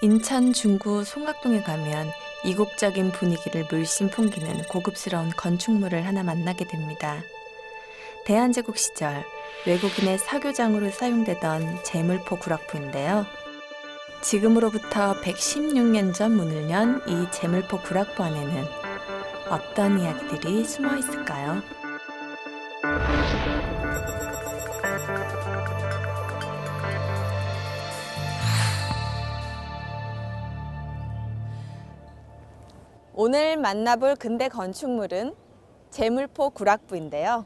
인천 중구 송악동에 가면 이국적인 분위기를 물씬 풍기는 고급스러운 건축물을 하나 만나게 됩니다. 대한제국 시절 외국인의 사교장으로 사용되던 제물포 구락부인데요. 지금으로부터 116년 전 문을 연 이 제물포 구락부 안에는 어떤 이야기들이 숨어 있을까요? 오늘 만나볼 근대 건축물은 제물포 구락부인데요.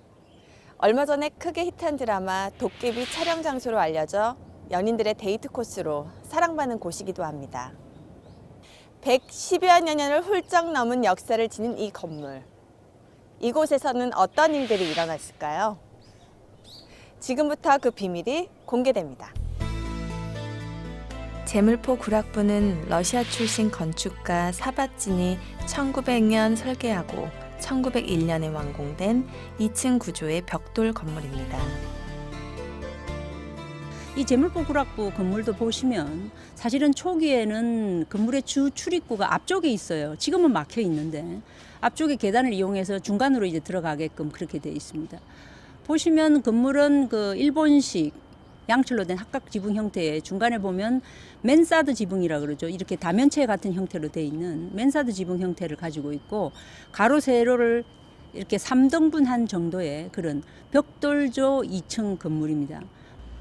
얼마 전에 크게 히트한 드라마 도깨비 촬영 장소로 알려져 연인들의 데이트 코스로 사랑받는 곳이기도 합니다. 110여 년을 훌쩍 넘은 역사를 지닌 이 건물. 이곳에서는 어떤 일들이 일어났을까요? 지금부터 그 비밀이 공개됩니다. 제물포 구락부는 러시아 출신 건축가 사바진이 1900년 설계하고 1901년에 완공된 2층 구조의 벽돌 건물입니다. 이 제물포 구락부 건물도 보시면 사실은 초기에는 건물의 주 출입구가 앞쪽에 있어요. 지금은 막혀 있는데 앞쪽에 계단을 이용해서 중간으로 이제 들어가게끔 그렇게 되어 있습니다. 보시면 건물은 그 일본식 양철로 된 학각 지붕 형태의 중간에 보면 맨사드 지붕이라 그러죠. 이렇게 다면체 같은 형태로 되어 있는 맨사드 지붕 형태를 가지고 있고 가로 세로를 이렇게 3등분한 정도의 그런 벽돌조 2층 건물입니다.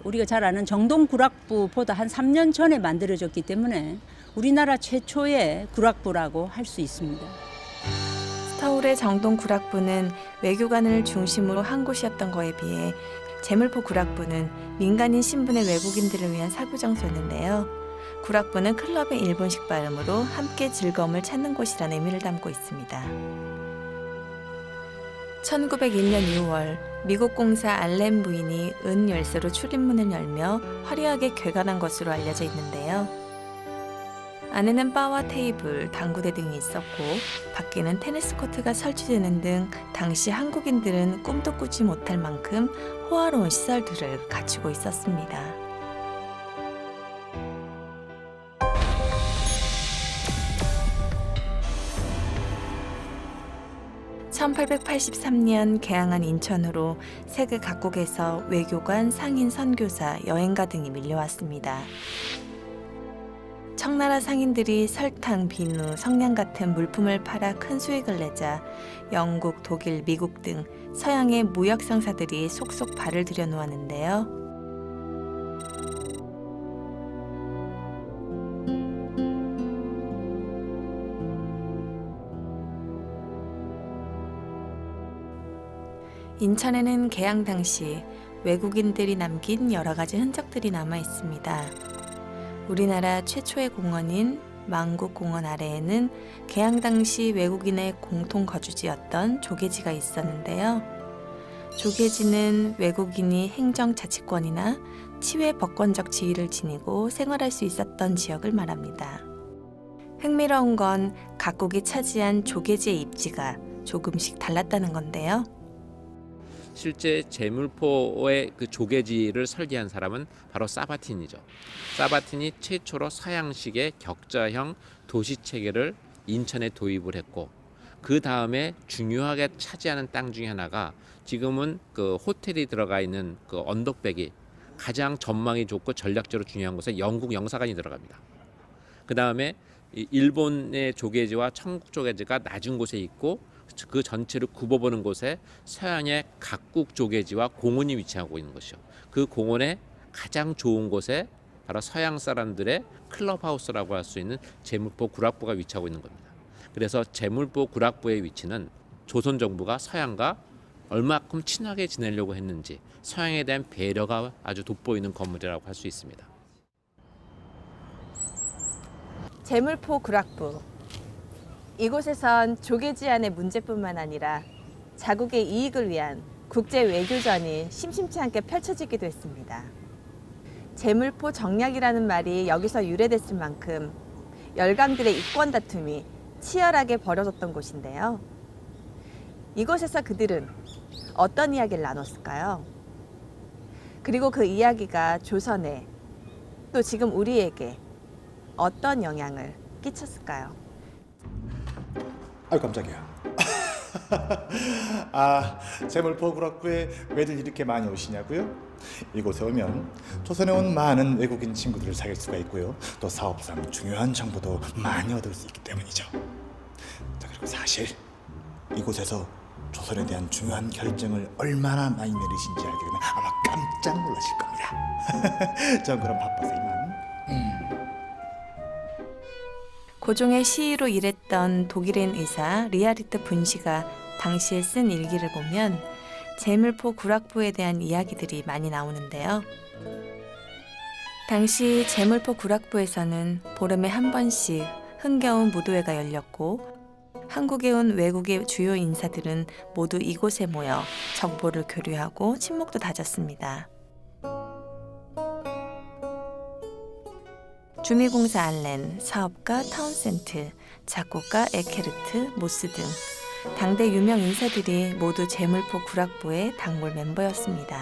우리가 잘 아는 정동 구락부보다 한 3년 전에 만들어졌기 때문에 우리나라 최초의 구락부라고 할 수 있습니다. 서울의 정동 구락부는 외교관을 중심으로 한 곳이었던 거에 비해 제물포 구락부는 민간인 신분의 외국인들을 위한 사교 장소였는데요. 구락부는 클럽의 일본식 발음으로 함께 즐거움을 찾는 곳이라는 의미를 담고 있습니다. 1901년 2월 미국 공사 알렌 부인이 은 열쇠로 출입문을 열며 화려하게 개관한 것으로 알려져 있는데요. 안에는 바와 테이블, 당구대 등이 있었고 밖에는 테니스 코트가 설치되는 등 당시 한국인들은 꿈도 꾸지 못할 만큼 호화로운 시설들을 갖추고 있었습니다. (1883년) 개항한 인천으로 세계 각국에서 외교관, 상인, 선교사, 여행가 등이 밀려왔습니다. 청나라 상인들이 설탕, 비누, 성냥 같은 물품을 팔아 큰 수익을 내자 영국, 독일, 미국 등 서양의 무역 상사들이 속속 발을 들여놓았는데요. 인천에는 개항 당시 외국인들이 남긴 여러 가지 흔적들이 남아 있습니다. 우리나라 최초의 공원인 만국공원 아래에는 개항 당시 외국인의 공통 거주지였던 조계지가 있었는데요. 조계지는 외국인이 행정자치권이나 치외 법권적 지위를 지니고 생활할 수 있었던 지역을 말합니다. 흥미로운 건 각국이 차지한 조계지의 입지가 조금씩 달랐다는 건데요. 실제 제물포의 그 조계지를 설계한 사람은 바로 사바틴이죠. 사바틴이 최초로 서양식의 격자형 도시 체계를 인천에 도입을 했고 그 다음에 중요하게 차지하는 땅 중에 하나가 지금은 그 호텔이 들어가 있는 그 언덕백이 가장 전망이 좋고 전략적으로 중요한 곳에 영국 영사관이 들어갑니다. 그 다음에 일본의 조계지와 청국 조계지가 낮은 곳에 있고 그 전체를 굽어보는 곳에 서양의 각국 조계지와 공원이 위치하고 있는 것이죠. 그 공원의 가장 좋은 곳에 바로 서양 사람들의 클럽하우스라고 할 수 있는 제물포 구락부가 위치하고 있는 겁니다. 그래서 제물포 구락부의 위치는 조선 정부가 서양과 얼마큼 친하게 지내려고 했는지 서양에 대한 배려가 아주 돋보이는 건물이라고 할 수 있습니다. 제물포 구락부. 이곳에선 조계지안의 문제뿐만 아니라 자국의 이익을 위한 국제 외교전이 심심치 않게 펼쳐지기도 했습니다. 제물포 정략이라는 말이 여기서 유래됐을 만큼 열강들의 이권 다툼이 치열하게 벌어졌던 곳인데요. 이곳에서 그들은 어떤 이야기를 나눴을까요? 그리고 그 이야기가 조선에 또 지금 우리에게 어떤 영향을 끼쳤을까요? 아유 깜짝이야. 제물포 구락부에 왜들 이렇게 많이 오시냐고요? 이곳에 오면 조선에 온 많은 외국인 친구들을 사귈 수가 있고요. 또 사업상 중요한 정보도 많이 얻을 수 있기 때문이죠. 자, 그리고 사실 이곳에서 조선에 대한 중요한 결정을 얼마나 많이 내리신지 알게 되면 아마 깜짝 놀라실 겁니다. 전 그럼 바빠서 이만. 고종의 시의로 일했던 독일인 의사 리하리트 분시가 당시에 쓴 일기를 보면 제물포 구락부에 대한 이야기들이 많이 나오는데요. 당시 제물포 구락부에서는 보름에 한 번씩 흥겨운 무도회가 열렸고 한국에 온 외국의 주요 인사들은 모두 이곳에 모여 정보를 교류하고 친목도 다졌습니다. 주미공사 알렌, 사업가 타운센트, 작곡가 에케르트, 모스 등 당대 유명 인사들이 모두 제물포 구락부의 단골 멤버였습니다.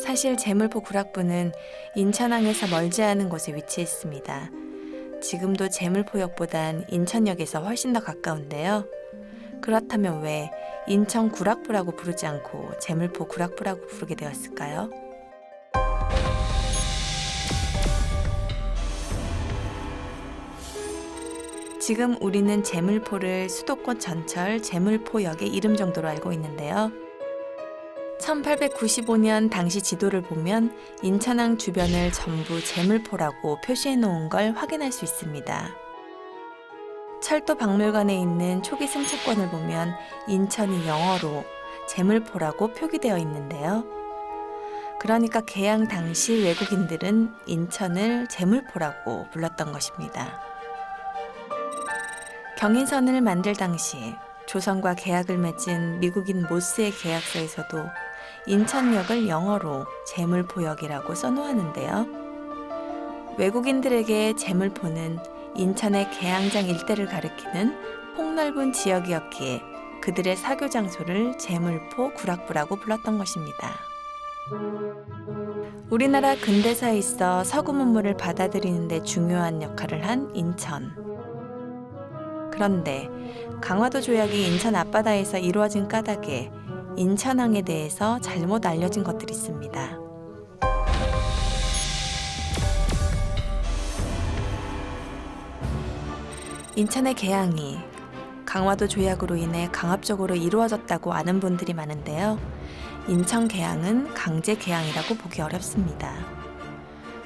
사실 제물포 구락부는 인천항에서 멀지 않은 곳에 위치했습니다. 지금도 제물포역보단 인천역에서 훨씬 더 가까운데요. 그렇다면 왜 인천 구락부라고 부르지 않고 제물포 구락부라고 부르게 되었을까요? 지금 우리는 제물포를 수도권 전철 제물포역의 이름 정도로 알고 있는데요. 1895년 당시 지도를 보면 인천항 주변을 전부 제물포라고 표시해 놓은 걸 확인할 수 있습니다. 철도 박물관에 있는 초기 승차권을 보면 인천이 영어로 제물포라고 표기되어 있는데요. 그러니까 개항 당시 외국인들은 인천을 제물포라고 불렀던 것입니다. 경인선을 만들 당시 조선과 계약을 맺은 미국인 모스의 계약서에서도 인천역을 영어로 제물포역이라고 써놓았는데요. 외국인들에게 제물포는 인천의 계양장 일대를 가리키는 폭넓은 지역이었기에 그들의 사교 장소를 제물포 구락부라고 불렀던 것입니다. 우리나라 근대사에 있어 서구 문물을 받아들이는 데 중요한 역할을 한 인천. 그런데 강화도 조약이 인천 앞바다에서 이루어진 까닭에 인천항에 대해서 잘못 알려진 것들이 있습니다. 인천의 개항이 강화도 조약으로 인해 강압적으로 이루어졌다고 아는 분들이 많은데요. 인천 개항은 강제 개항이라고 보기 어렵습니다.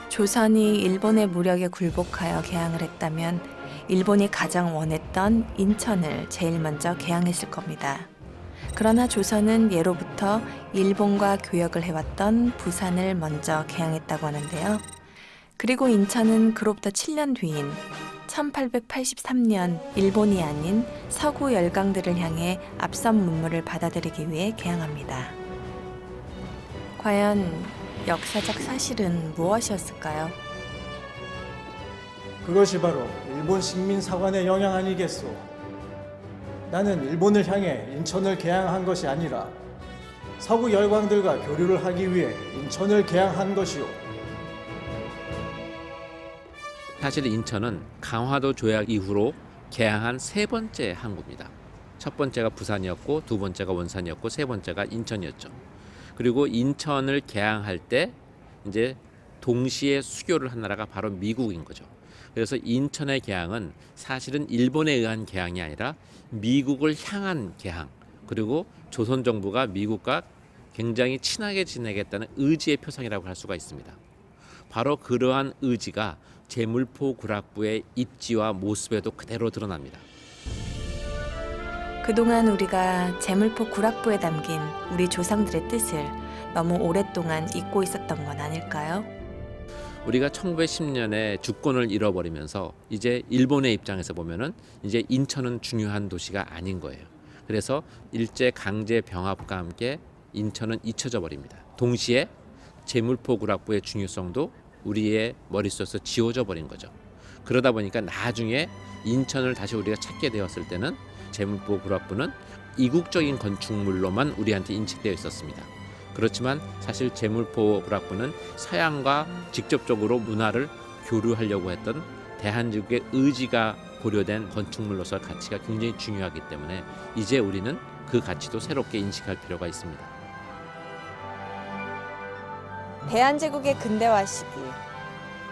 조선이 일본의 무력에 굴복하여 개항을 했다면 일본이 가장 원했던 인천을 제일 먼저 개항했을 겁니다. 그러나 조선은 예로부터 일본과 교역을 해왔던 부산을 먼저 개항했다고 하는데요. 그리고 인천은 그로부터 7년 뒤인 1883년 일본이 아닌 서구 열강들을 향해 앞선 문물을 받아들이기 위해 개항합니다. 과연 역사적 사실은 무엇이었을까요? 그것이 바로 일본 식민사관의 영향 아니겠소. 나는 일본을 향해 인천을 개항한 것이 아니라 서구 열강들과 교류를 하기 위해 인천을 개항한 것이오. 사실 인천은 강화도 조약 이후로 개항한 세 번째 항구입니다. 첫 번째가 부산이었고 두 번째가 원산이었고 세 번째가 인천이었죠. 그리고 인천을 개항할 때 이제 동시에 수교를 한 나라가 바로 미국인 거죠. 그래서 인천의 개항은 사실은 일본에 의한 개항이 아니라 미국을 향한 개항, 그리고 조선 정부가 미국과 굉장히 친하게 지내겠다는 의지의 표상이라고 할 수가 있습니다. 바로 그러한 의지가 제물포 구락부의 입지와 모습에도 그대로 드러납니다. 그동안 우리가 제물포 구락부에 담긴 우리 조상들의 뜻을 너무 오랫동안 잊고 있었던 건 아닐까요? 우리가 1910년에 주권을 잃어버리면서 이제 일본의 입장에서 보면은 이제 인천은 중요한 도시가 아닌 거예요. 그래서 일제 강제 병합과 함께 인천은 잊혀져 버립니다. 동시에 제물포 구락부의 중요성도 우리의 머릿속에서 지워져 버린 거죠. 그러다 보니까 나중에 인천을 다시 우리가 찾게 되었을 때는 제물포 구락부는 이국적인 건축물로만 우리한테 인식되어 있었습니다. 그렇지만 사실 제물포 구락부는 서양과 직접적으로 문화를 교류하려고 했던 대한민국의 의지가 고려된 건축물로서 가치가 굉장히 중요하기 때문에 이제 우리는 그 가치도 새롭게 인식할 필요가 있습니다. 대한제국의 근대화 시기,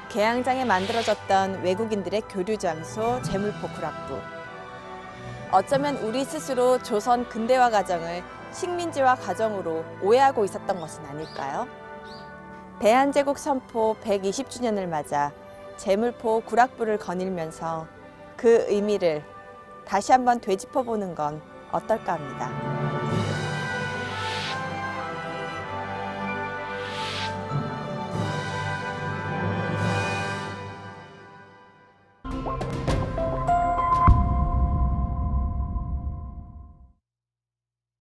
개항장에 만들어졌던 외국인들의 교류 장소 제물포 구락부. 어쩌면 우리 스스로 조선 근대화 과정을 식민지화 과정으로 오해하고 있었던 것은 아닐까요? 대한제국 선포 120주년을 맞아 제물포 구락부를 거닐면서 그 의미를 다시 한번 되짚어보는 건 어떨까 합니다.